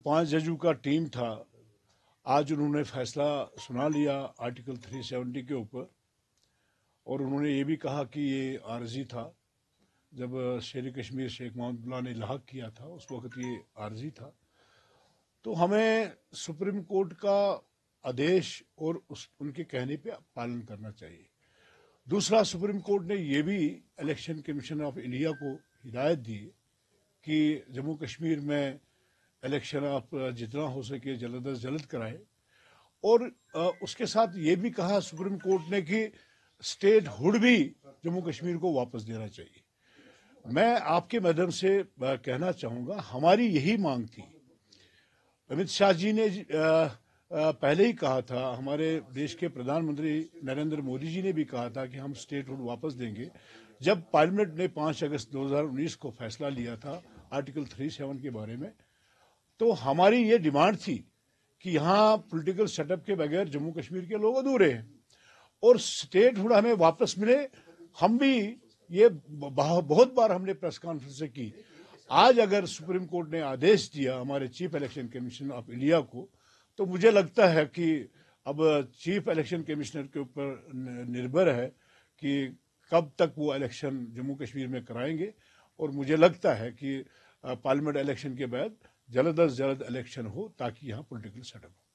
5 जजों का टीम था, आज उन्होंने फैसला सुना लिया आर्टिकल 370 के ऊपर, और उन्होंने ये भी कहा कि ये आर्जी था। जब शेर कश्मीर शेख मोहम्मदुल्लाह ने इल्हाक किया था उस वक्त ये आर्जी था। तो हमें सुप्रीम कोर्ट का आदेश और उनके कहने पे पालन करना चाहिए। दूसरा, सुप्रीम कोर्ट ने यह भी इलेक्शन कमीशन ऑफ इंडिया को हिदायत दी कि जम्मू कश्मीर में इलेक्शन आप जितना हो सके जल्द अज जल्द कराए, और उसके साथ ये भी कहा सुप्रीम कोर्ट ने कि स्टेट हुड भी जम्मू कश्मीर को वापस देना चाहिए। मैं आपके माध्यम से कहना चाहूँगा, हमारी यही मांग थी। अमित शाह जी ने पहले ही कहा था, हमारे देश के प्रधानमंत्री नरेंद्र मोदी जी ने भी कहा था कि हम स्टेट हुड वापस देंगे। जब पार्लियामेंट ने 5 अगस्त 2019 को फैसला लिया था आर्टिकल 37 के बारे में, तो हमारी ये डिमांड थी कि यहाँ पॉलिटिकल सेटअप के बगैर जम्मू कश्मीर के लोग अधूरे हैं और स्टेट हुड हमें वापस मिले। हम भी ये बहुत बार हमने प्रेस कॉन्फ्रेंस की। आज अगर सुप्रीम कोर्ट ने आदेश दिया हमारे chief election commission of India को, तो मुझे लगता है कि अब चीफ इलेक्शन कमिश्नर के ऊपर निर्भर है कि कब तक वो इलेक्शन जम्मू कश्मीर में कराएंगे। और मुझे लगता है कि पार्लियामेंट इलेक्शन के बाद जल्द अज जल्द इलेक्शन हो ताकि यहाँ पॉलिटिकल सेटअप हो।